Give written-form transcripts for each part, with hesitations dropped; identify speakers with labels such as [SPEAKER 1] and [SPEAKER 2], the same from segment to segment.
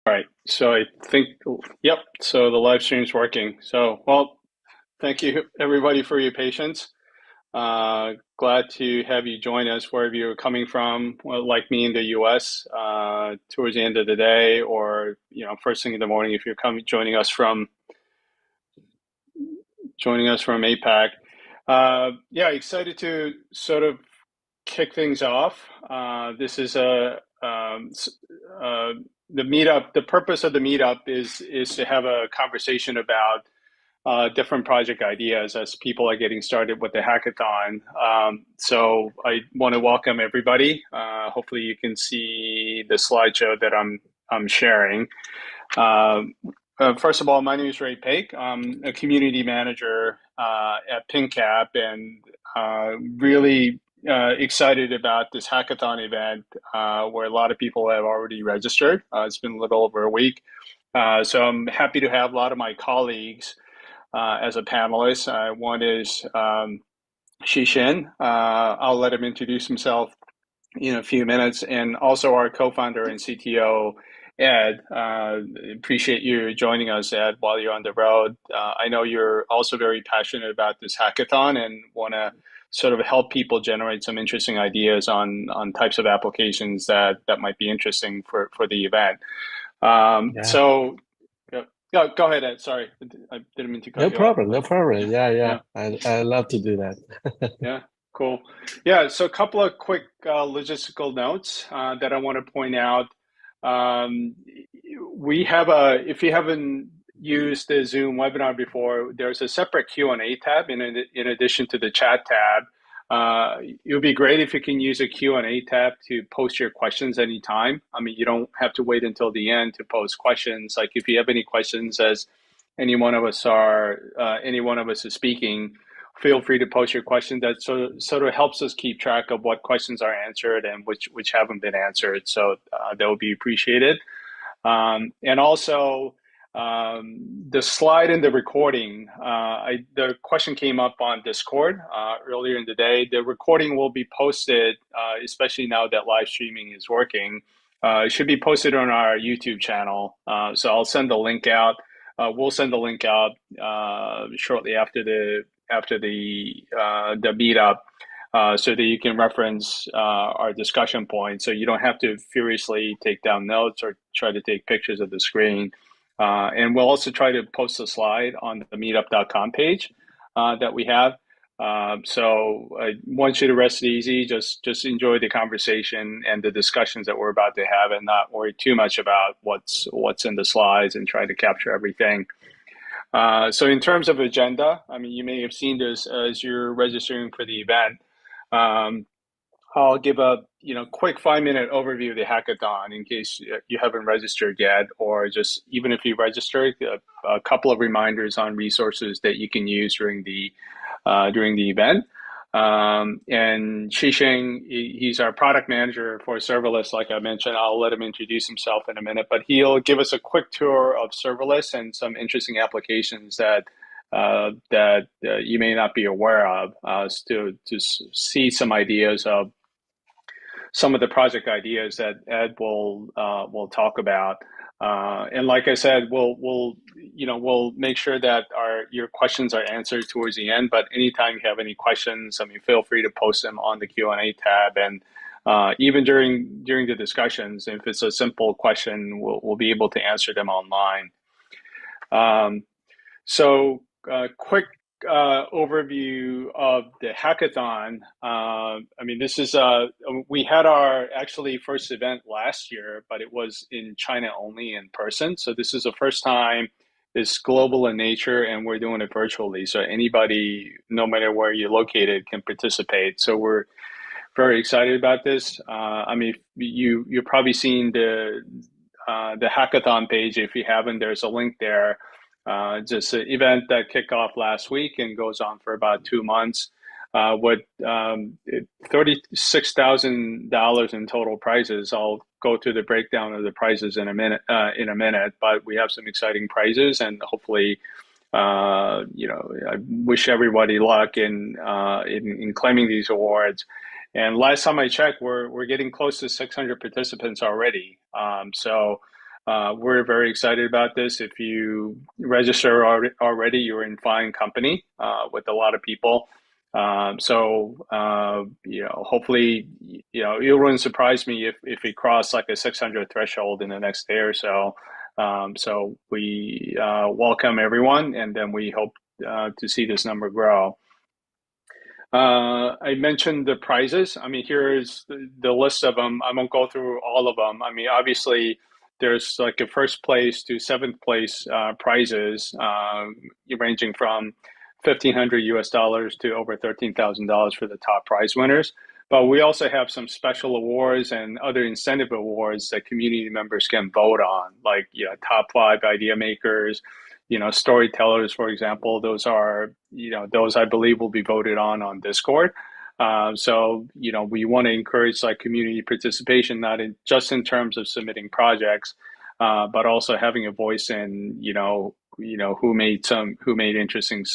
[SPEAKER 1] All right. So I think, yep. So the live stream's working. So, well, thank you everybody for your patience. Glad to have you join us wherever you're coming from, well, like me in the US, towards the end of the day, or first thing in the morning if you're coming joining us from APAC. Yeah, excited to sort of kick things off. This is the meetup. The purpose of the meetup is to have a conversation about different project ideas as people are getting started with the hackathon. So I want to welcome everybody. Hopefully, you can see the slideshow that I'm sharing. First of all, my name is Ray Paik. I'm a community manager at PingCap, and really excited about this hackathon event where a lot of people have already registered. It's been a little over a week. So I'm happy to have a lot of my colleagues as a panelist. One is Shishin. I'll let him introduce himself in a few minutes, and also our co-founder and CTO, Ed. Appreciate you joining us, Ed, while you're on the road. I know you're also very passionate about this hackathon and want to sort of help people generate some interesting ideas on types of applications that might be interesting for the event.
[SPEAKER 2] Yeah,
[SPEAKER 1] So, go ahead, Ed. Sorry, I didn't mean to cut
[SPEAKER 2] no
[SPEAKER 1] you off,
[SPEAKER 2] problem,
[SPEAKER 1] but
[SPEAKER 2] no problem. Yeah, yeah.
[SPEAKER 1] yeah.
[SPEAKER 2] I love to do that.
[SPEAKER 1] Yeah, cool. Yeah, so a couple of quick logistical notes that I want to point out. Um, we have if you haven't used the Zoom webinar before, there's a separate Q&A tab in addition to the chat tab. It would be great if you can use a Q&A tab to post your questions anytime. I mean, you don't have to wait until the end to post questions. Like if you have any questions as any one of us is speaking, feel free to post your questions. That sort of helps us keep track of what questions are answered and which haven't been answered. So that would be appreciated. And also, the slide in the recording, the question came up on Discord earlier in the day. The recording will be posted, especially now that live streaming is working. It should be posted on our YouTube channel. So I'll send the link out. We'll send the link out shortly after the meetup, so that you can reference our discussion points. So you don't have to furiously take down notes or try to take pictures of the screen. And we'll also try to post a slide on the meetup.com page that we have. So I want you to rest easy, just enjoy the conversation and the discussions that we're about to have, and not worry too much about what's in the slides, and try to capture everything. So in terms of agenda, I mean, you may have seen this as you're registering for the event. Um, I'll give a quick 5 minute overview of the hackathon in case you haven't registered yet, or just even if you registered, a couple of reminders on resources that you can use during the event. And Shisheng, he's our product manager for serverless. Like I mentioned, I'll let him introduce himself in a minute, but he'll give us a quick tour of serverless and some interesting applications that you may not be aware of, to see some ideas of some of the project ideas that Ed will talk about. And like I said, we'll make sure that your questions are answered towards the end. But anytime you have any questions, I mean, feel free to post them on the Q&A tab, and even during the discussions, if it's a simple question, we'll be able to answer them online. Um, so, quick overview of the hackathon. I mean, we had our actually first event last year, but it was in China only in person. So this is the first time it's global in nature, and we're doing it virtually. So anybody, no matter where you're located, can participate. So we're very excited about this. I mean, you've probably seen the hackathon page. If you haven't, there's a link there. Just an event that kicked off last week and goes on for about 2 months, with $36,000 in total prizes. I'll go through the breakdown of the prizes in a minute. But we have some exciting prizes, and hopefully, I wish everybody luck in claiming these awards. And last time I checked, we're getting close to 600 participants already. So we're very excited about this. If you register already, you're in fine company with a lot of people. Hopefully, it wouldn't surprise me if we cross like a 600 threshold in the next day or so. So we welcome everyone, and then we hope to see this number grow. I mentioned the prizes. I mean, here is the list of them. I won't go through all of them. I mean, obviously, there's like a first place to seventh place prizes, ranging from $1,500 to over $13,000 for the top prize winners. But we also have some special awards and other incentive awards that community members can vote on, like top 5 idea makers, storytellers, for example. Those are, those I believe will be voted on Discord. We want to encourage like community participation, not just in terms of submitting projects, but also having a voice in, who made interesting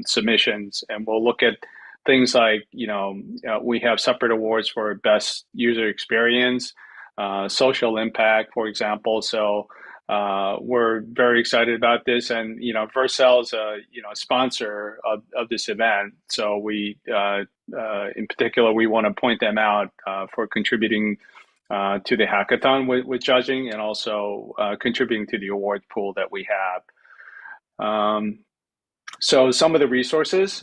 [SPEAKER 1] submissions. And we'll look at things like, we have separate awards for best user experience, social impact, for example. So we're very excited about this, and Vercel is a sponsor of this event. So we, in particular, we want to point them out for contributing to the hackathon with judging, and also contributing to the award pool that we have. So some of the resources,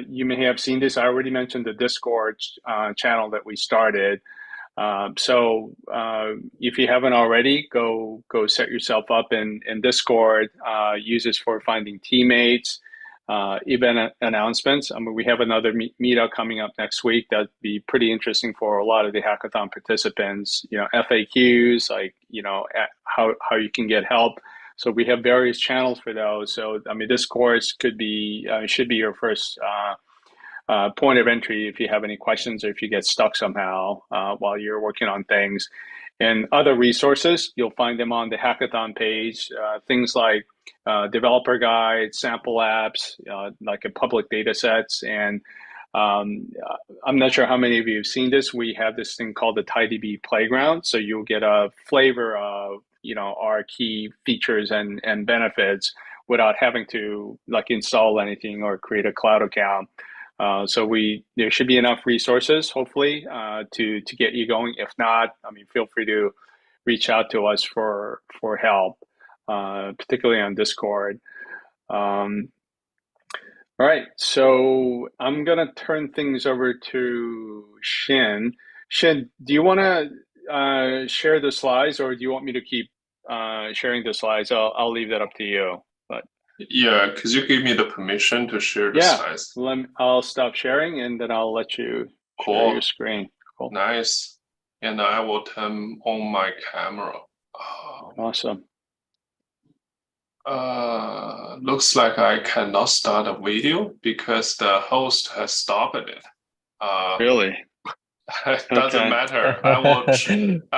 [SPEAKER 1] you may have seen this. I already mentioned the Discord channel that we started. If you haven't already, go set yourself up in Discord. Use this for finding teammates, event announcements. I mean, we have another meetup coming up next week that'd be pretty interesting for a lot of the hackathon participants. FAQs, like how you can get help. So we have various channels for those. So I mean, this course should be your first point of entry if you have any questions, or if you get stuck somehow while you're working on things. And other resources, you'll find them on the hackathon page. Things like developer guides, sample apps, like a public data sets. And I'm not sure how many of you have seen this. We have this thing called the TiDB Playground. So you'll get a flavor of our key features and benefits without having to like install anything or create a cloud account. There should be enough resources, hopefully, to get you going. If not, I mean, feel free to reach out to us for help, particularly on Discord. All right, so I'm gonna turn things over to Shin. Shin, do you want to share the slides, or do you want me to keep sharing the slides? I'll leave that up to you. But
[SPEAKER 3] yeah, could you give me the permission to share the slides?
[SPEAKER 1] I'll stop sharing, and then I'll let you share your screen.
[SPEAKER 3] Cool. Nice. And I will turn on my camera.
[SPEAKER 1] Awesome.
[SPEAKER 3] Looks like I cannot start a video because the host has stopped it.
[SPEAKER 1] Really?
[SPEAKER 3] It doesn't matter. I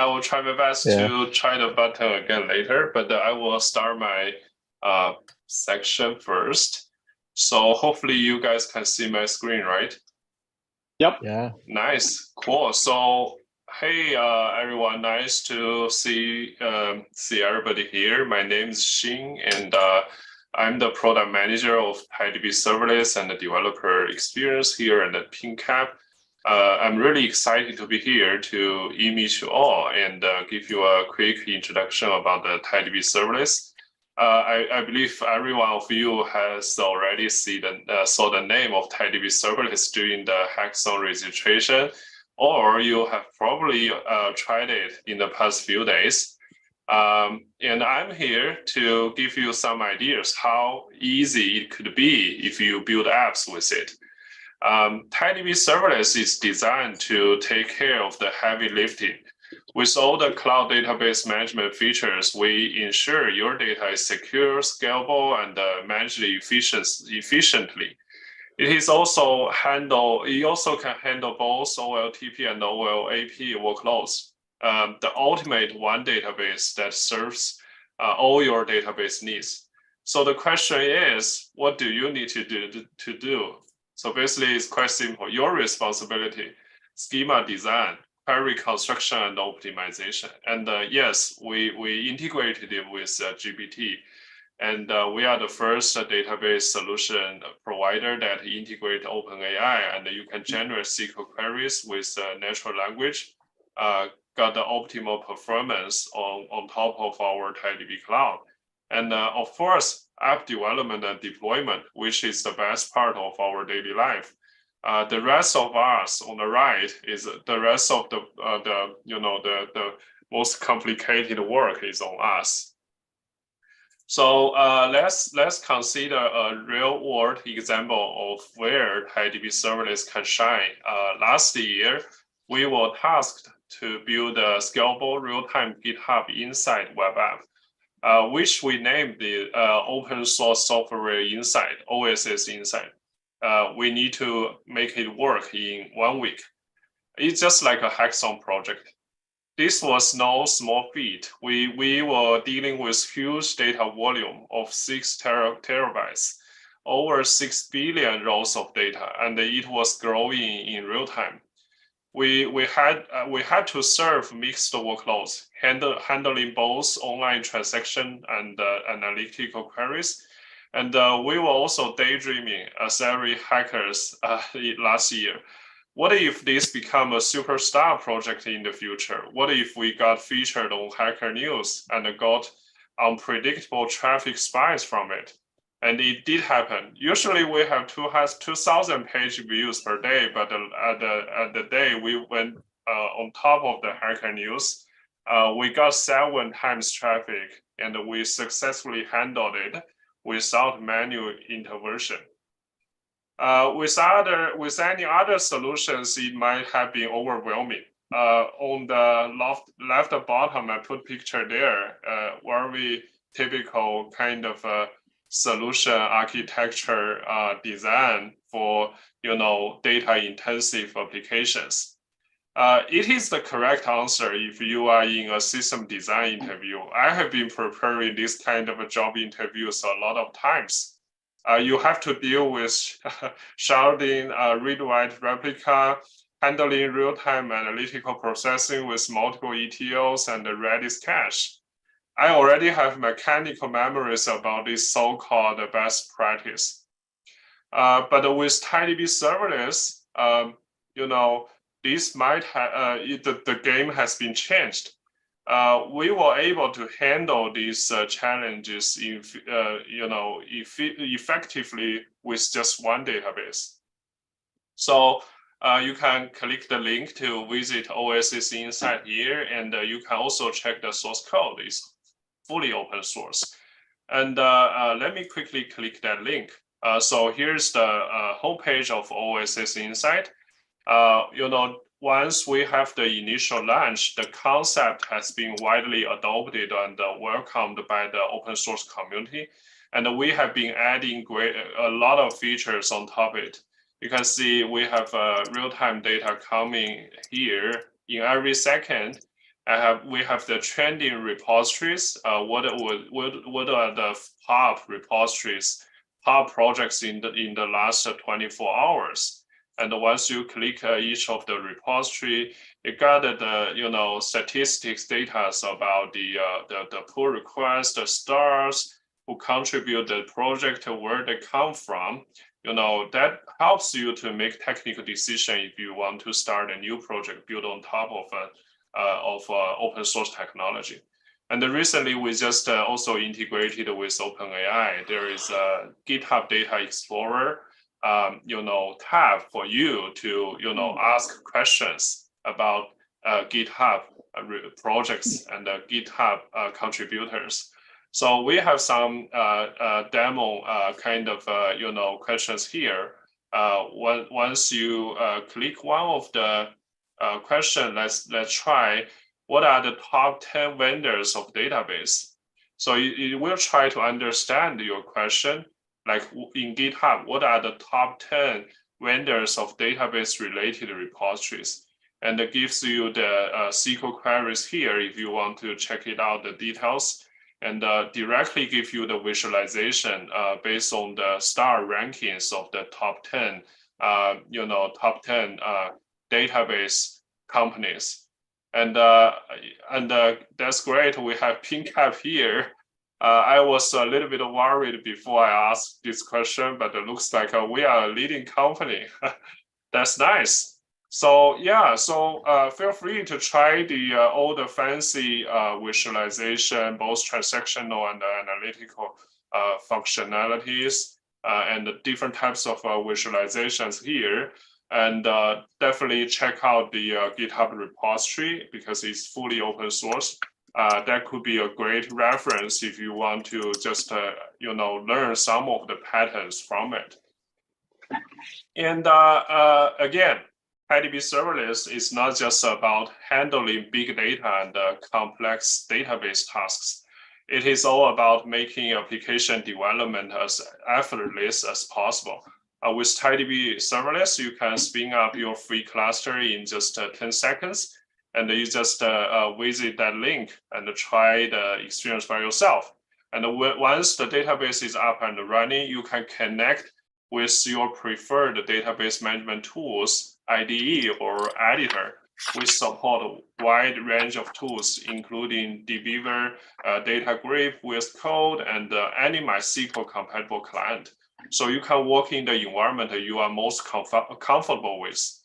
[SPEAKER 3] will try my best to try the button again later, but I will start my section first. So hopefully you guys can see my screen, right?
[SPEAKER 1] Yep.
[SPEAKER 2] Yeah.
[SPEAKER 3] Nice. Cool. So hey everyone, nice to see everybody here. My name is Xin, and I'm the product manager of TiDB Serverless and the developer experience here at PingCap. I'm really excited to be here to meet you all and give you a quick introduction about the TiDB Serverless. I believe every one of you has already saw the name of TiDB Serverless during the Hackathon registration, or you have probably tried it in the past few days. And I'm here to give you some ideas how easy it could be if you build apps with it. TiDB Serverless is designed to take care of the heavy lifting. With all the cloud database management features, we ensure your data is secure, scalable, and managed efficiently. It also can handle both OLTP and OLAP workloads. The ultimate one database that serves all your database needs. So the question is, what do you need to do? So basically, it's quite simple. Your responsibility: schema design, query construction and optimization. And yes, we integrated it with GPT. And we are the first database solution provider that integrate OpenAI, and you can generate SQL queries with natural language, got the optimal performance on top of our TiDB cloud. And of course, app development and deployment, which is the best part of our daily life. The rest of us on the right is the rest of the most complicated work is on us. So let's consider a real world example of where TiDB Serverless can shine. Last year, we were tasked to build a scalable real-time GitHub Insight web app, which we named the Open Source Software Insight, OSS Insight. We need to make it work in 1 week. It's just like a hackathon project. This was no small feat. We were dealing with huge data volume of 6 terabytes, over 6 billion rows of data, and it was growing in real time. We had to serve mixed workloads, handling both online transaction and analytical queries. And we were also daydreaming as every hackers last year. What if this become a superstar project in the future? What if we got featured on Hacker News and got unpredictable traffic spikes from it? And it did happen. Usually we have 2,000 page views per day, but at the day we went on top of the Hacker News, we got 7 times traffic, and we successfully handled it without manual intervention. With any other solutions, it might have been overwhelming. On the left bottom, I put picture there, very typical kind of solution architecture design for data intensive applications. It is the correct answer if you are in a system design interview. I have been preparing this kind of job interviews a lot of times. You have to deal with sharding, read-write replica, handling real-time analytical processing with multiple ETLs and Redis cache. I already have mechanical memories about this so-called best practice. But with TiDB Serverless, this might have the game has been changed. We were able to handle these challenges effectively with just one database. So you can click the link to visit OSS Insight here, and you can also check the source code. It's fully open source. And let me quickly click that link. So here's the homepage of OSS Insight. Once we have the initial launch, the concept has been widely adopted and welcomed by the open source community. And we have been adding a lot of features on top of it. You can see we have real-time data coming here in every second. We have the trending repositories. What are the top repositories, top projects in the last 24 hours? And once you click each of the repository, you got the statistics data about the pull requests, the stars, who contribute the project, where they come from. That helps you to make technical decision if you want to start a new project built on top of open source technology. And recently, we just also integrated with OpenAI. There is a GitHub Data Explorer tab for you to ask questions about GitHub projects and GitHub contributors. So we have some demo kind of questions here. Once you click one of the question, let's try what are the top 10 vendors of database. So it will try to understand your question. Like in GitHub, what are the top 10 vendors of database related repositories? And it gives you the SQL queries here if you want to check it out, the details, and directly give you the visualization based on the star rankings of the top 10, top 10 database companies. And that's great. We have PingCap here. I was a little bit worried before I asked this question, but it looks like we are a leading company. That's nice. So yeah, feel free to try all the fancy visualization, both transactional and analytical functionalities, and the different types of visualizations here. And definitely check out the GitHub repository because it's fully open source. That could be a great reference if you want to just learn some of the patterns from it. And again, TiDB Serverless is not just about handling big data and complex database tasks. It is all about making application development as effortless as possible. With TiDB Serverless, you can spin up your free cluster in just 10 seconds, and you just visit that link and try the experience by yourself. And once the database is up and running, you can connect with your preferred database management tools, IDE or editor. We support a wide range of tools, including dbeaver, DataGrip with code, and any MySQL compatible client. So you can work in the environment you are most comfortable with.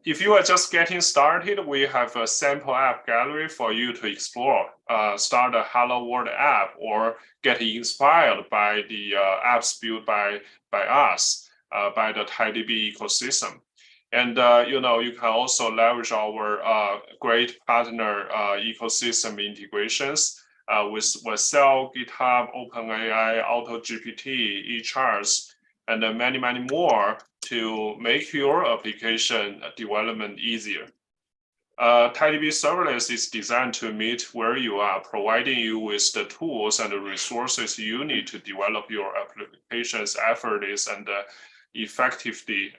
[SPEAKER 3] If you are just getting started, we have a sample app gallery for you to explore. Start a Hello World app or get inspired by the apps built by us, by the TiDB ecosystem. And you can also leverage our great partner ecosystem integrations with Cell, GitHub, OpenAI, AutoGPT, eCharts, and many, many more to make your application development easier. TiDB Serverless is designed to meet where you are, providing you with the tools and the resources you need to develop your applications effortlessly and effectively.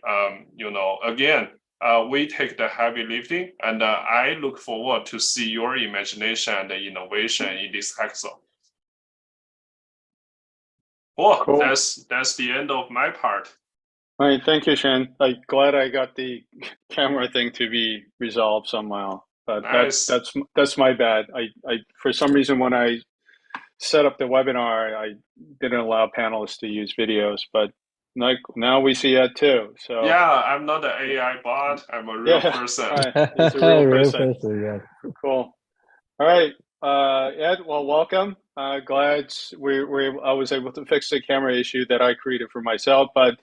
[SPEAKER 3] Again, we take the heavy lifting, and I look forward to see your imagination and innovation in this hackathon. Cool. That's the end of my part.
[SPEAKER 1] All right, thank you, Shen. I'm glad I got the camera thing to be resolved somehow. But
[SPEAKER 3] nice.
[SPEAKER 1] that's my bad. I for some reason when I set up the webinar, I didn't allow panelists to use videos, but now we see that too. So
[SPEAKER 3] yeah, I'm not an AI bot. I'm a real person.
[SPEAKER 1] Right. He's a real person.
[SPEAKER 2] Yeah.
[SPEAKER 1] Cool. All right, Ed. Well, welcome. Glad I was able to fix the camera issue that I created for myself. But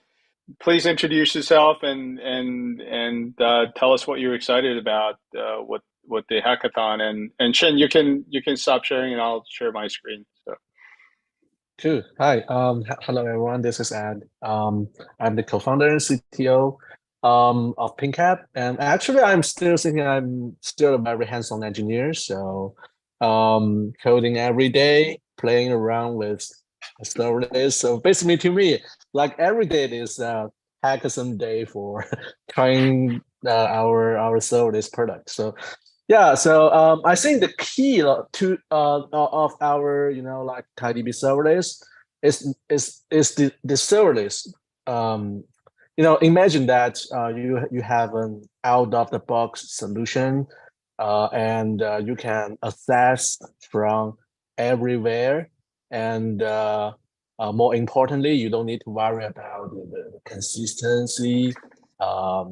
[SPEAKER 1] please introduce yourself and tell us what you're excited about. What the hackathon and Shen, you can stop sharing and I'll share my screen. So.
[SPEAKER 2] Cool. Hi. Hello everyone. This is Ed. I'm the co-founder and CTO of PingCap, and actually I'm still thinking I'm still a very hands-on engineer. So coding every day, playing around with serverless. So basically, to me, like every day is hackathon day for trying our serverless product. So yeah, so I think the key to of our like TiDB serverless is the serverless. Imagine that you have an out of the box solution, and you can access from everywhere, and more importantly, you don't need to worry about the consistency,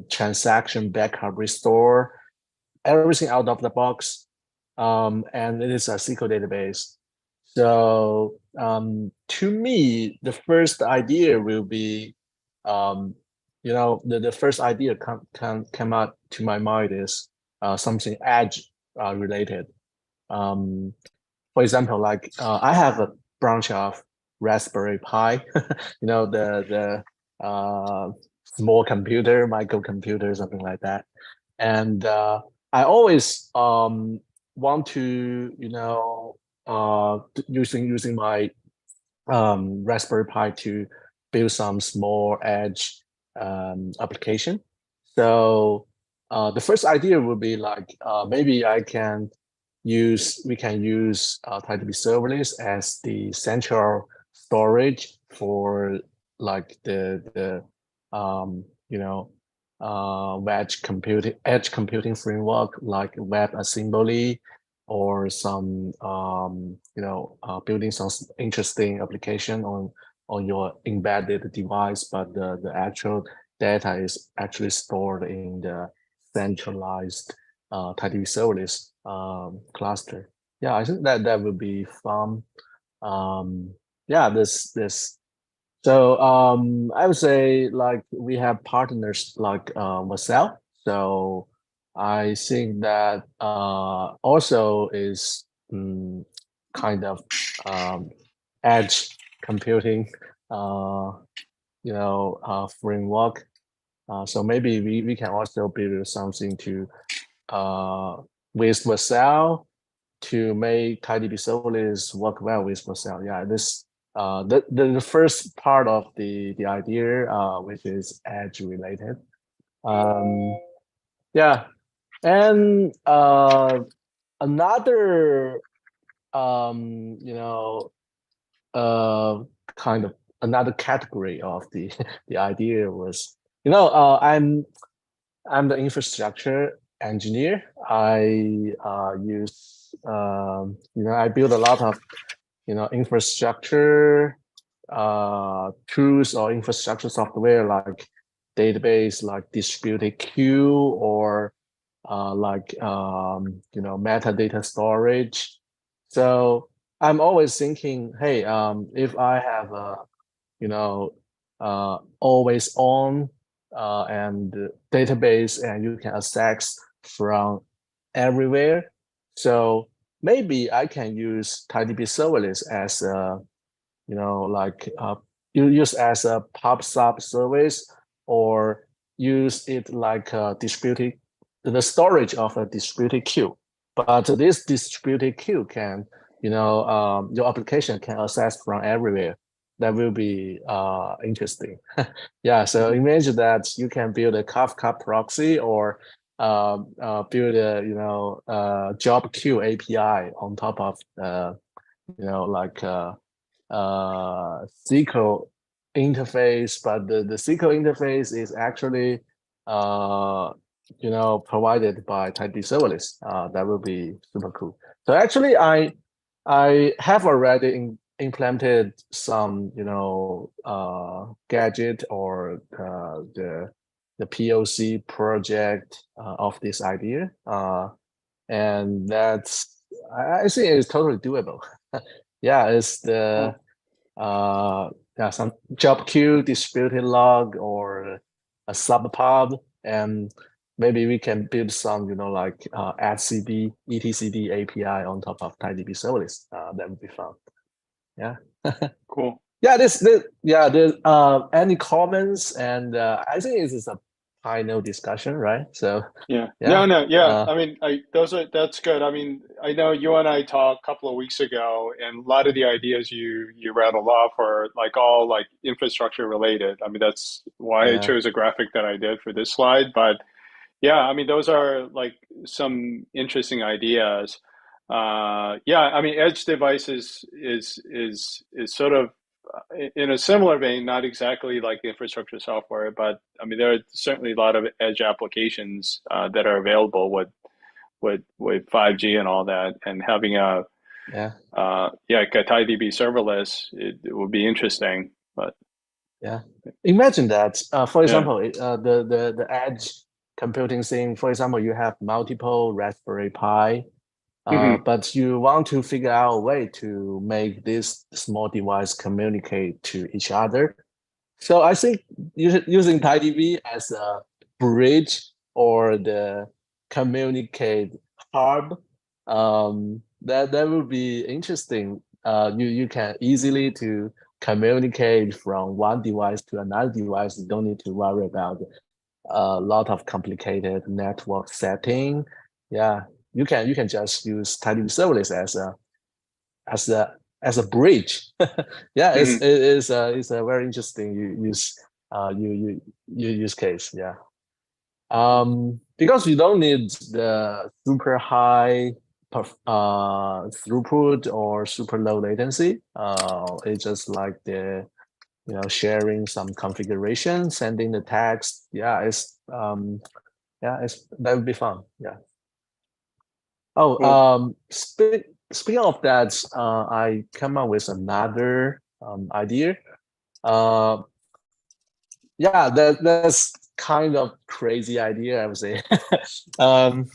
[SPEAKER 2] transaction backup restore. Everything out of the box, and it is a SQL database. So to me, the first idea will be, the first idea come out to my mind is something edge related. For example, like I have a branch of Raspberry Pi, the small computer, microcomputer, something like that, and I always want to, using my Raspberry Pi to build some small edge application. So the first idea would be like maybe we can use TiDB Serverless as the central storage for like the edge computing framework like WebAssembly, or some building some interesting application on your embedded device, but the actual data is actually stored in the centralized TiDB Serverless cluster. Yeah, I think that would be fun. Yeah, this. So I would say like we have partners like Marcel. So I think that also is kind of um, edge computing, uh, framework. So maybe we can also build something to with Marcel to make TiDB Serverless work well with Marcel. Yeah, this the first part of the idea, which is edge related. Um, yeah, and another uh, kind of another category of the the idea was, I'm the infrastructure engineer. I I build a lot of infrastructure tools or infrastructure software like database, like distributed queue, or metadata storage. So I'm always thinking, hey, if I have a always on and database, and you can access from everywhere. So maybe I can use TiDB Serverless as a, you use as a pub sub service, or use it like a distributed, the storage of a distributed queue. But this distributed queue can, your application can access from everywhere. That will be interesting. Yeah, so imagine that you can build a Kafka proxy, or build a job queue API on top of like SQL interface, but the SQL interface is actually provided by TiDB Serverless. That will be super cool. So actually, I have already implemented some gadget, or the POC project of this idea, and I think it's totally doable. Yeah, it's the some job queue, distributed log, or a subpub, and maybe we can build some, etcd, etcd API on top of TiDB Serverless. That would be fun. Yeah.
[SPEAKER 1] Cool.
[SPEAKER 2] Yeah, there's any comments, and I think this is a final discussion, right? So
[SPEAKER 1] Yeah.
[SPEAKER 2] yeah.
[SPEAKER 1] Yeah. I mean, that's good. I mean, I know you and I talked a couple of weeks ago, and a lot of the ideas you rattled off are like all like infrastructure related. I mean, that's why I
[SPEAKER 2] Yeah.
[SPEAKER 1] chose a graphic that I did for this slide. But yeah, I mean, those are like some interesting ideas. Yeah, I mean, edge devices is sort of in a similar vein, not exactly like infrastructure software, but I mean, there are certainly a lot of edge applications that are available with 5G and all that, and having a
[SPEAKER 2] Yeah.
[SPEAKER 1] like a TiDB serverless, it would be interesting. But
[SPEAKER 2] Yeah, imagine that. For
[SPEAKER 1] yeah,
[SPEAKER 2] example, the edge computing thing. For example, you have multiple Raspberry Pi,
[SPEAKER 1] hmm
[SPEAKER 2] but you want to figure out a way to make this small device communicate to each other. So I think using TiDB as a bridge, or the communicate hub, that would be interesting. You can easily to communicate from one device to another device. You don't need to worry about a lot of complicated network setting. Yeah, you can just use TiDB Serverless as a as a bridge. Yeah,
[SPEAKER 1] hmm
[SPEAKER 2] it's a very interesting use case. Yeah. Because you don't need the super high throughput or super low latency. It's just like the sharing some configuration, sending the text. Yeah, it's Yeah, that would be fun. Yeah. Oh,
[SPEAKER 1] Cool.
[SPEAKER 2] speaking of that, I come up with another idea. Uh, yeah, that's kind of crazy idea, I would say. um,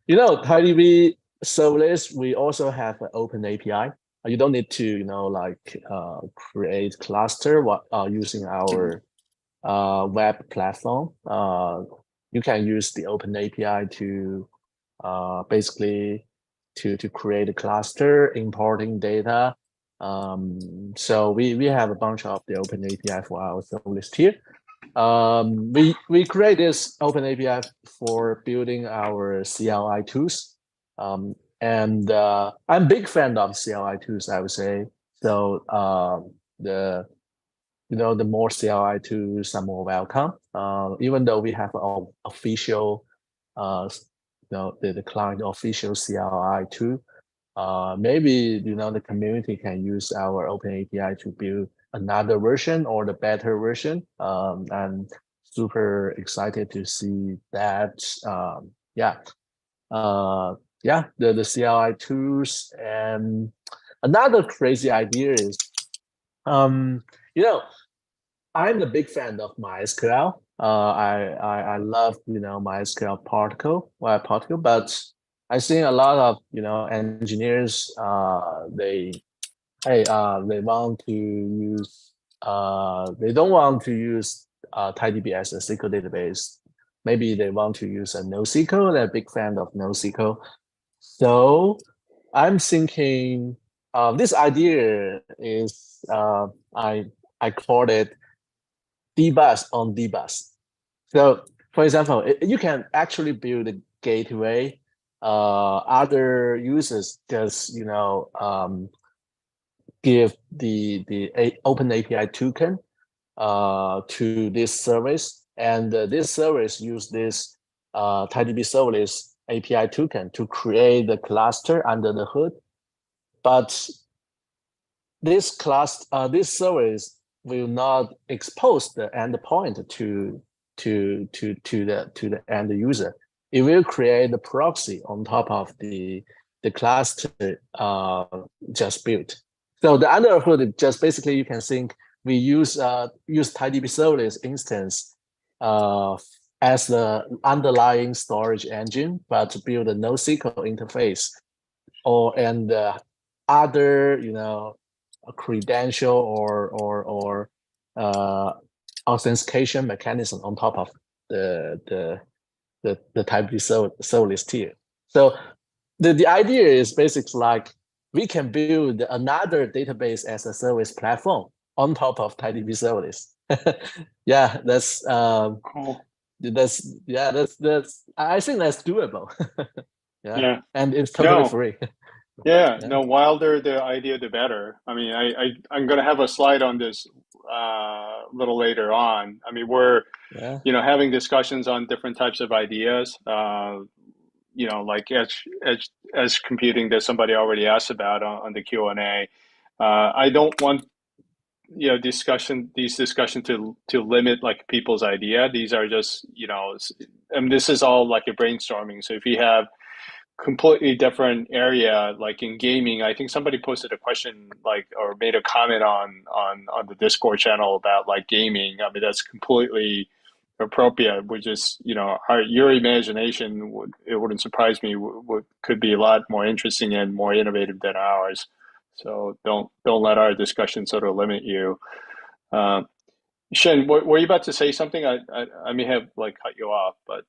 [SPEAKER 2] TiDB serverless, we also have an open API. You don't need to, like create cluster using our web platform. You can use the open API to basically to create a cluster, importing data. So we have a bunch of the open API for our serverless tier. We create this open API for building our CLI tools. And I'm a big fan of CLI tools, I would say. So the the more CLI tools are more welcome. Even though we have an official, the client official CLI tool, maybe the community can use our open API to build another version or the better version. I'm super excited to see that. Yeah, the CLI tools. And another crazy idea is, um, you know, I'm a big fan of MySQL. I love MySQL particle, but I see a lot of engineers they want to use they don't want to use TiDB as a SQL database. Maybe they want to use a NoSQL. They're a big fan of NoSQL. So I'm thinking this idea is I called it dbus on dbus. So, for example, you can actually build a gateway. Other users just give the open API token to this service, and this service use this TiDB Serverless API token to create the cluster under the hood. But this service will not expose the endpoint to the end user. It will create the proxy on top of the cluster just built. So the under hood, just basically you can think we use TiDB Serverless instance as the underlying storage engine, but to build a NoSQL interface and other a credential or authentication mechanism on top of the TiDB serverless tier. So the idea is basically like we can build another database as a service platform on top of TiDB serverless. Yeah,
[SPEAKER 1] Cool.
[SPEAKER 2] that's I think that's doable. Yeah,
[SPEAKER 1] Yeah.
[SPEAKER 2] and it's totally
[SPEAKER 1] No.
[SPEAKER 2] free.
[SPEAKER 1] Yeah.
[SPEAKER 2] Yeah.
[SPEAKER 1] No. Wilder the idea, the better. I mean, I'm going to have a slide on this a little later on. I mean, we're
[SPEAKER 2] Yeah.
[SPEAKER 1] having discussions on different types of ideas. Like edge computing that somebody already asked about on the Q&A. I don't want these discussion to limit like people's idea. These are just and this is all like a brainstorming. So if you have completely different area, like in gaming, I think somebody posted a question like or made a comment on the Discord channel about like gaming. I mean, that's completely appropriate. Which is your imagination it wouldn't surprise me could be a lot more interesting and more innovative than ours. So don't let our discussion sort of limit you. uh, Shen, were you about to say something? I may have like cut you off, but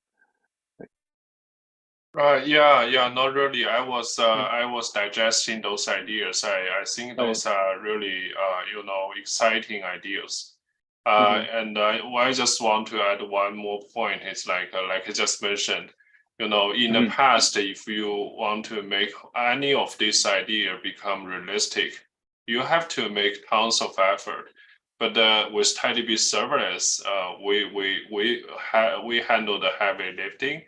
[SPEAKER 3] Yeah, not really.
[SPEAKER 1] mm,
[SPEAKER 3] I was digesting those ideas. I think
[SPEAKER 1] oh yeah.
[SPEAKER 3] those are really exciting ideas.
[SPEAKER 1] Hmm.
[SPEAKER 3] And I just want to add one more point. It's like I just mentioned, in the
[SPEAKER 1] Hmm.
[SPEAKER 3] past, if you want to make any of this idea become realistic, you have to make tons of effort. But with TiDB serverless, we handle the heavy lifting,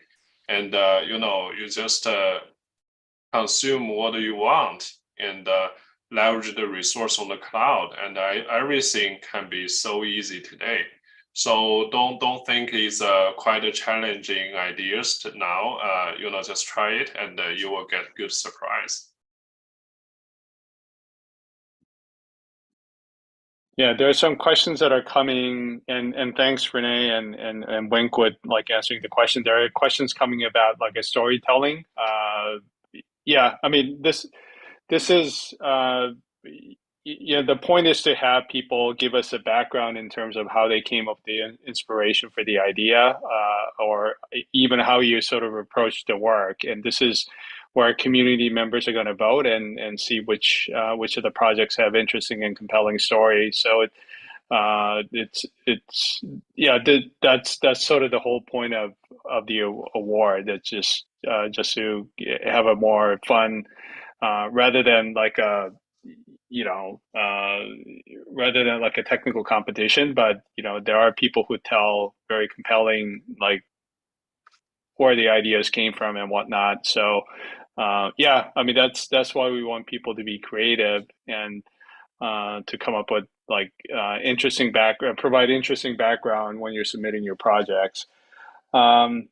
[SPEAKER 3] and you just consume what you want and leverage the resource on the cloud, and everything can be so easy today. So don't think it's quite a challenging ideas to now. Just try it and you will get good surprise.
[SPEAKER 1] Yeah, there are some questions that are coming, and thanks Renee and Wink with like answering the question. There are questions coming about like a storytelling. Yeah, I mean this is the point is to have people give us a background in terms of how they came up with the inspiration for the idea, or even how you sort of approach the work. And this is where community members are going to vote and see which of the projects have interesting and compelling stories. So it's yeah, that's sort of the whole point of the award. It's just to have a more fun, rather than like a you know rather than like a technical competition. But there are people who tell very compelling, like, where the ideas came from and whatnot. So yeah, I mean that's why we want people to be creative and to come up with like provide interesting background when you're submitting your projects. Um,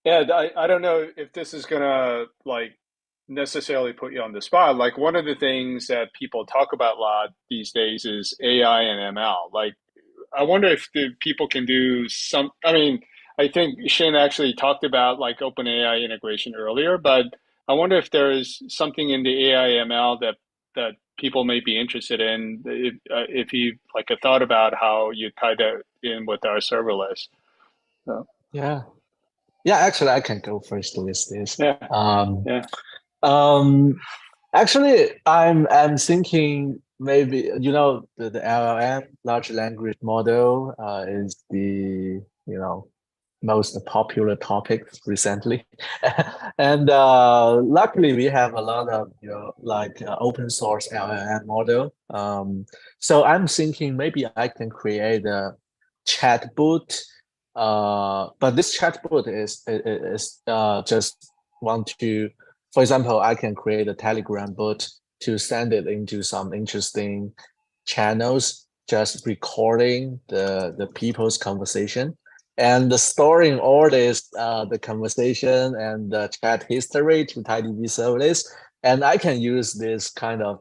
[SPEAKER 1] yeah, I don't know if this is gonna like necessarily put you on the spot. Like one of the things that people talk about a lot these days is AI and ML. Like I wonder if the people can do some. I mean, I think Shane actually talked about like OpenAI integration earlier, but I wonder if there is something in the AI ML that people may be interested in. If you like a thought about how you tie that in with our serverless. So,
[SPEAKER 2] Yeah. Yeah, actually, I can go first with this.
[SPEAKER 1] yeah,
[SPEAKER 2] Um,
[SPEAKER 1] yeah.
[SPEAKER 2] um, Actually, I'm thinking maybe the LLM, large language model, is the most popular topic recently, and luckily we have a lot of like open source LLM model. So I'm thinking maybe I can create a chatbot, but this chatbot is just want to, for example, I can create a Telegram bot to send it into some interesting channels, just recording the people's conversation and storing all this the conversation and the chat history to TiDB Serverless. And I can use this kind of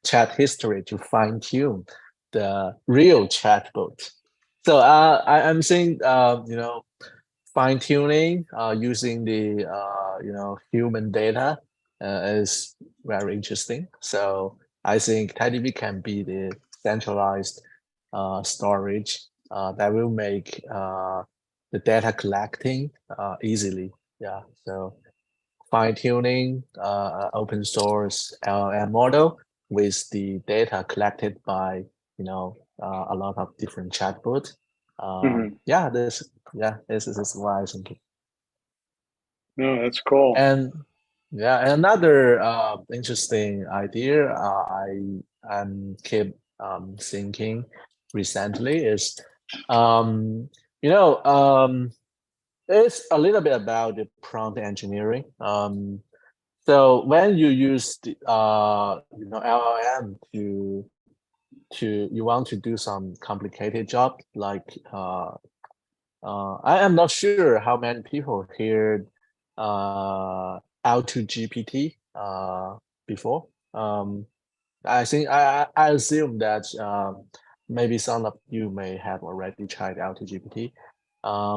[SPEAKER 2] chat history to fine tune the real chatbot. So I'm saying fine tuning using the human data is very interesting. So I think TiDB can be the centralized storage that will make the data collecting easily. Yeah. So fine tuning open source LLM model with the data collected by a lot of different chatbots.
[SPEAKER 1] Hmm.
[SPEAKER 2] This is why I think.
[SPEAKER 1] No, that's cool.
[SPEAKER 2] And yeah, another interesting idea I'm keep thinking recently is um, you know um, it's a little bit about the prompt engineering. So when you use the LLM to you want to do some complicated job like I am not sure how many people heard L2 GPT before. I think I assume that maybe some of you may have already tried L2 GPT.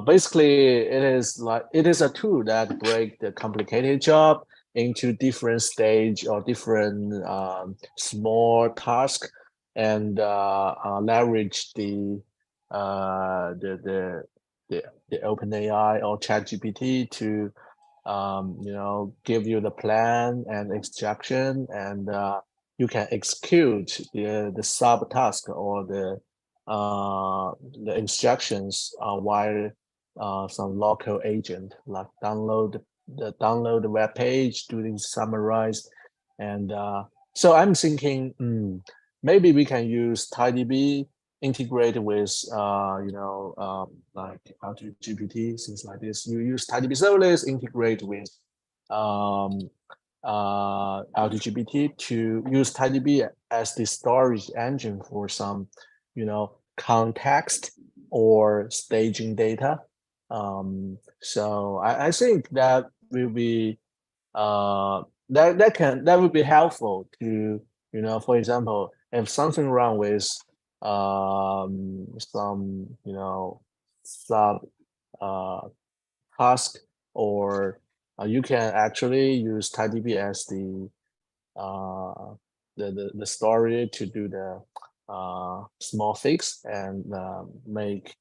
[SPEAKER 2] Basically, it is a tool that break the complicated job into different stage or different small task and leverage the the OpenAI or ChatGPT to give you the plan and instruction, and you can execute the subtask or the instructions while some local agent like download the web page, doing summarize, and so I'm thinking maybe we can use TiDB integrate with like L2 GPT, things like this. You use TiDB Serverless, integrate with um, L2 GPT to use TiDB as the storage engine for some context or staging data. So I think that will be that would be helpful to, for example, if something wrong with some, sub uh, task, or you can actually use TiDB as uh, the story to do the small fix, and make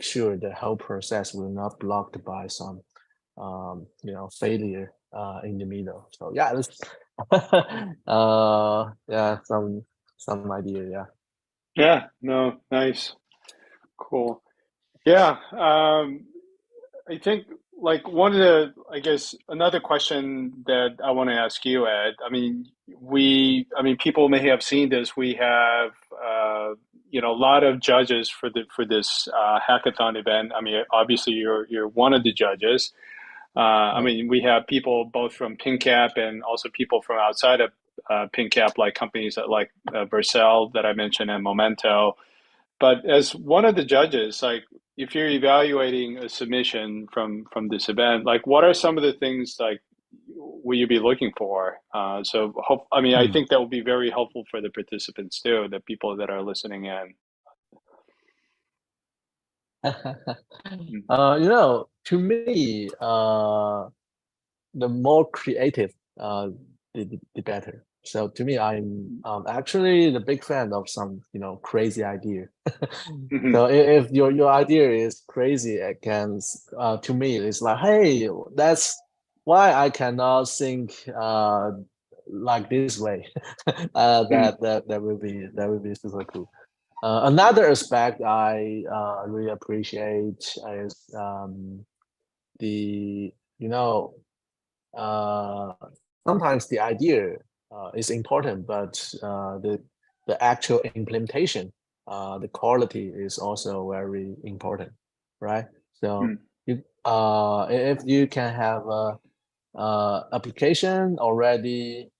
[SPEAKER 2] sure the whole process will not blocked by some failure in the middle. So yeah, that's yeah, some idea. Yeah.
[SPEAKER 1] Yeah, no, nice. Cool. Yeah. I think like one of the, I guess another question that I want to ask you, Ed. I mean, people may have seen this. We have, a lot of judges for this hackathon event. I mean, obviously you're one of the judges. I
[SPEAKER 2] Yeah.
[SPEAKER 1] mean, we have people both from PingCap and also people from outside of PingCap, like companies like Vercel that I mentioned and Momento. But as one of the judges, like if you're evaluating a submission from this event, like what are some of the things like will you be looking for? I mean, I
[SPEAKER 2] Hmm.
[SPEAKER 1] think that will be very helpful for the participants too, the people that are listening in. Mm.
[SPEAKER 2] To me, the more creative, the better. So to me, I'm actually the big fan of some, crazy idea.
[SPEAKER 1] Mhm.
[SPEAKER 2] So if your idea is crazy, it can, to me, it's like, hey, that's why I cannot think like this way.
[SPEAKER 1] Mhm.
[SPEAKER 2] That will be super cool. Another aspect I really appreciate is the you know uh, sometimes the idea is important, but the actual implementation, the quality is also very important, right? So
[SPEAKER 1] Mhm.
[SPEAKER 2] if you can have a application already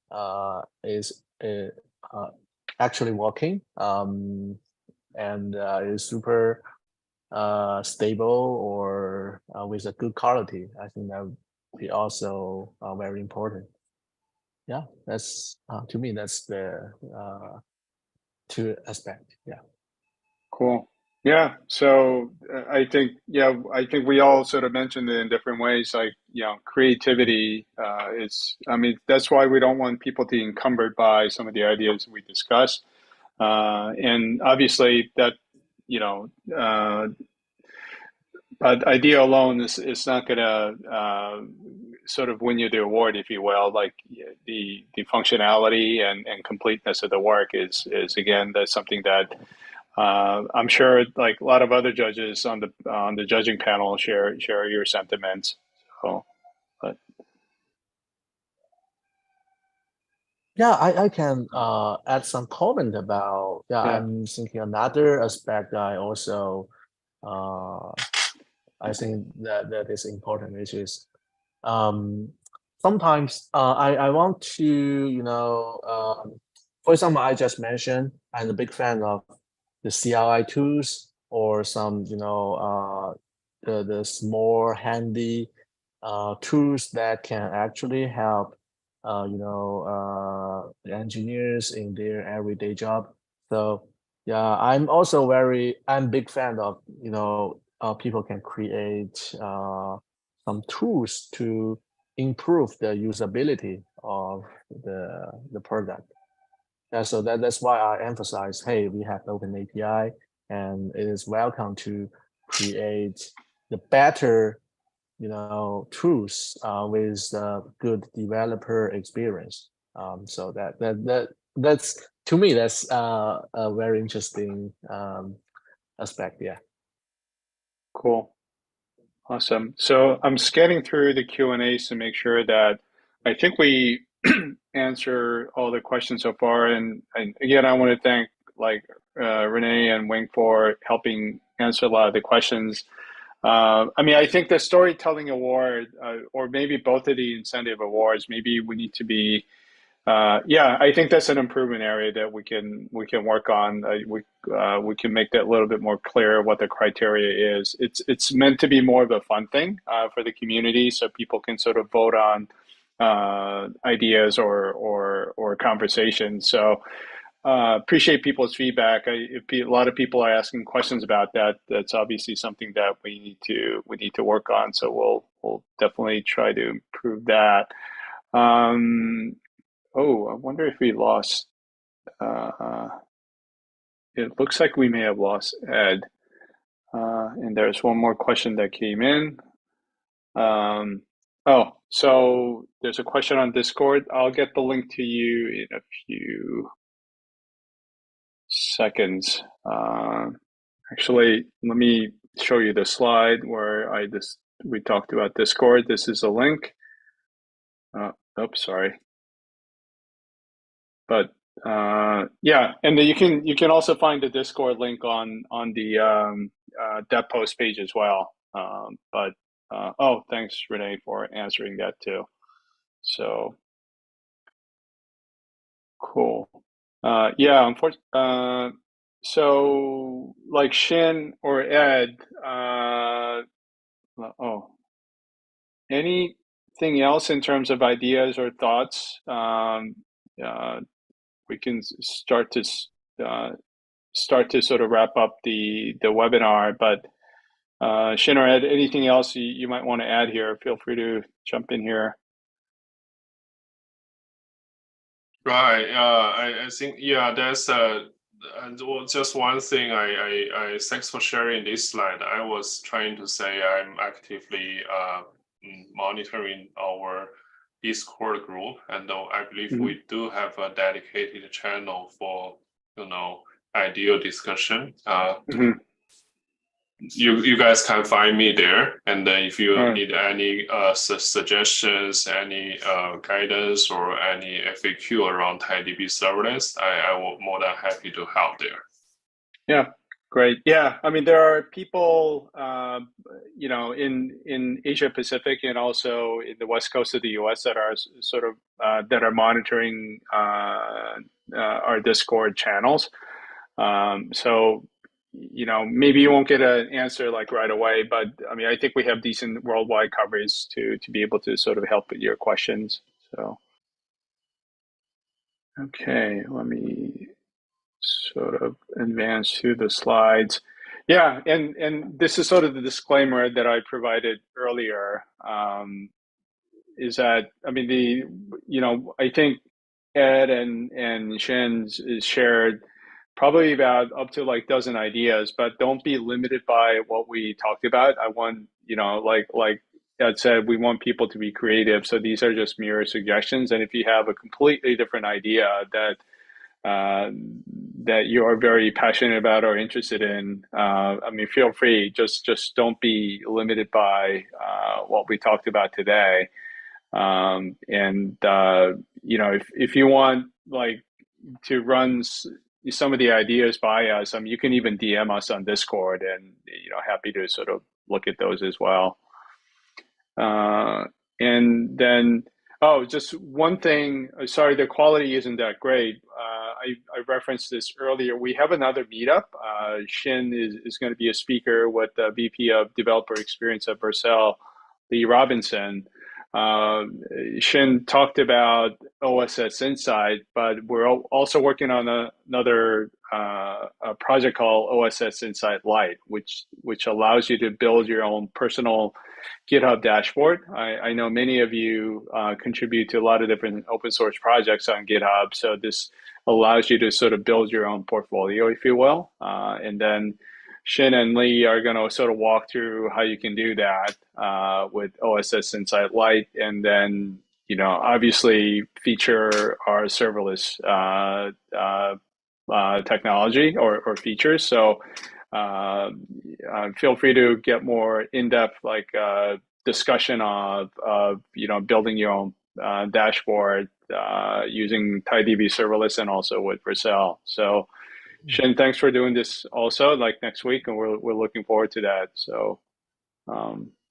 [SPEAKER 2] is actually working, and is super stable, or with a good quality, I think that would be also very important. Yeah, that's to me, that's the two aspect. Yeah.
[SPEAKER 1] Cool. Yeah. So I think we all sort of mentioned it in different ways. Like, creativity is, I mean, that's why we don't want people to be encumbered by some of the ideas we discussed. And obviously that, you know, uh, but idea alone is not going to sort of win you the award, if you will. Like the functionality and completeness of the work is again, that's something that I'm sure like a lot of other judges on the judging panel share your sentiments. So, but
[SPEAKER 2] Yeah, I can add some comment about, yeah,
[SPEAKER 1] yeah.
[SPEAKER 2] I'm thinking another aspect I also uh, I think that is important, which is um, sometimes I want to, for example, I just mentioned I'm a big fan of the CLI tools, or some, the small handy tools that can actually help the engineers in their everyday job. So yeah, I'm big fan of, people can create some tools to improve the usability of the product. Yeah, so that's why I emphasize, hey, we have open API, and it is welcome to create the better, tools with good developer experience. So that's, to me, that's a very interesting aspect. Yeah.
[SPEAKER 1] Cool. Awesome. So I'm scanning through the Q&As to make sure that I think we answer all the questions so far. And again, I want to thank like Renee and Wing for helping answer a lot of the questions. I mean, I think the storytelling award, or maybe both of the incentive awards, maybe we need to be Yeah, I think that's an improvement area that we can work on. We can make that a little bit more clear what the criteria is. It's meant to be more of a fun thing for the community, so people can sort of vote on ideas or conversations. So appreciate people's feedback. If a lot of people are asking questions about that, that's obviously something that we need to work on. So we'll definitely try to improve that. Um, Oh, I wonder if we lost. Uh, it looks like we may have lost Ed. And there's one more question that came in. Um, so there's a question on Discord. I'll get the link to you in a few seconds. Actually, let me show you the slide where we talked about Discord. This is a link. Oops, sorry. But yeah, and you can also find the Discord link on the that post page as well. But oh, thanks Renee for answering that too. So cool. Yeah, unfortunately. So like Shin or Ed. Oh, anything else in terms of ideas or thoughts? Uh, we can start to sort of wrap up the webinar. But Shin or Ed, anything else you might want to add here? Feel free to jump in here.
[SPEAKER 3] Right. I think There's just one thing. I thanks for sharing this slide. I was trying to say I'm actively monitoring our Discord group, and I believe we do have a dedicated channel for ideal discussion. You guys can find me there, and then if you need any suggestions, any guidance, or any FAQ around TiDB serverless, I will more than happy to help there.
[SPEAKER 1] Yeah, great. Yeah, I mean there are people, in Asia Pacific and also in the west coast of the U.S. that are sort of that are monitoring our Discord channels. So maybe you won't get an answer like right away, but I mean, I think we have decent worldwide coverage to be able to sort of help with your questions. So, okay, let me sort of advance through the slides. Yeah, and this is sort of the disclaimer that I provided earlier. Is that I mean I think Ed and Shen's is shared probably about up to like dozen ideas, but don't be limited by what we talked about. I want, like Ed said, we want people to be creative. So these are just mere suggestions. And if you have a completely different idea uh, that you are very passionate about or interested in, I mean, feel free. Just don't be limited by what we talked about today. And if you want like to run some of the ideas by us, I mean, you can even DM us on Discord, and happy to sort of look at those as well. And then, just one thing. Sorry, the quality isn't that great. I referenced this earlier. We have another meetup. Shin is going to be a speaker with the VP of Developer Experience at Vercel, Lee Robinson. Shin talked about OSS Insight, but we're also working on another a project called OSS Insight Lite, which allows you to build your own personal GitHub dashboard. I know many of you contribute to a lot of different open source projects on GitHub, so this allows you to sort of build your own portfolio, if you will, and then Shin and Lee are going to sort of walk through how you can do that with OSS Insight Lite, and then obviously feature our serverless technology or features. So feel free to get more in-depth discussion of building your own dashboard using TiDB Serverless and also with Vercel. So Shin, thanks for doing this also like next week, and we're looking forward to that. So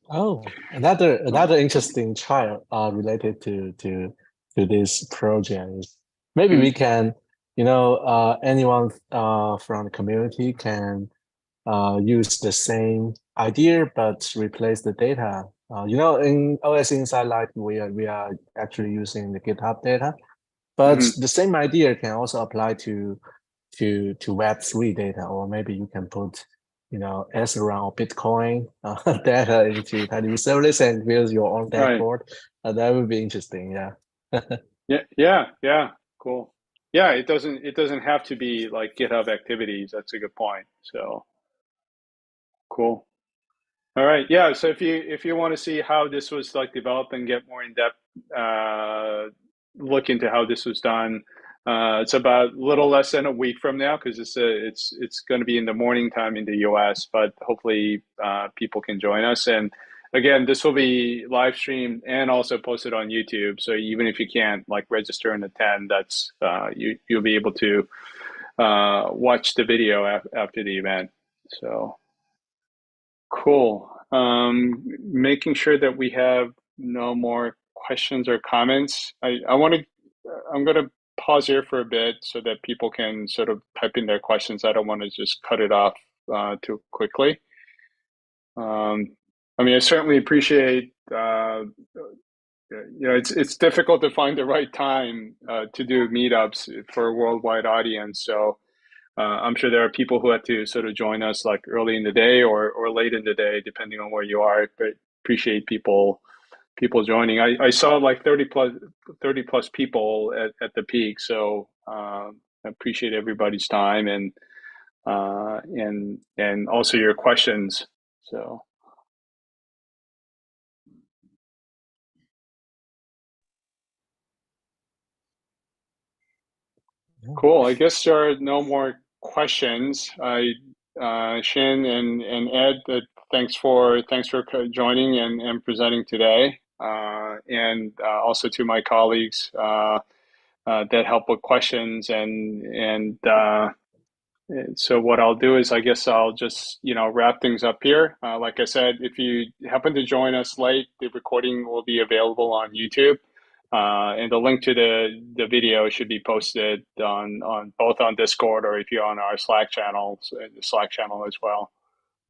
[SPEAKER 2] another interesting trial related to to this project. Maybe we can, anyone from the community can use the same idea but replace the data. In OS Inside Lite, we are actually using the GitHub data, but the same idea can also apply to Web3 data, or maybe you can put Ethereum or Bitcoin data into TiDB Serverless and build your own
[SPEAKER 1] Right.
[SPEAKER 2] dashboard. That would be interesting. Yeah.
[SPEAKER 1] Yeah. Cool. Yeah, it doesn't have to be like GitHub activities. That's a good point. So cool. All right. Yeah. So if you want to see how this was like developed and get more in depth look into how this was done, it's about a little less than a week from now because it's going to be in the morning time in the US, but hopefully people can join us. And again, this will be live streamed and also posted on YouTube. So even if you can't like register and attend, that's you'll be able to watch the video after the event. So cool. Making sure that we have no more questions or comments. I'm going to pause here for a bit so that people can sort of type in their questions. I don't want to just cut it off too quickly. I mean, I certainly appreciate, it's difficult to find the right time to do meetups for a worldwide audience. So I'm sure there are people who had to sort of join us like early in the day or late in the day, depending on where you are. But appreciate people joining. I saw like 30 plus people at the peak. So I appreciate everybody's time and also your questions. So cool. I guess there are no more questions. Shin and Ed, thanks for joining and presenting today, and also to my colleagues that help with questions and so what I'll do is I guess I'll just wrap things up here. Like I said, if you happen to join us late, the recording will be available on YouTube. And the link to the video should be posted on both on Discord or if you're on our Slack channel, the Slack channel as well.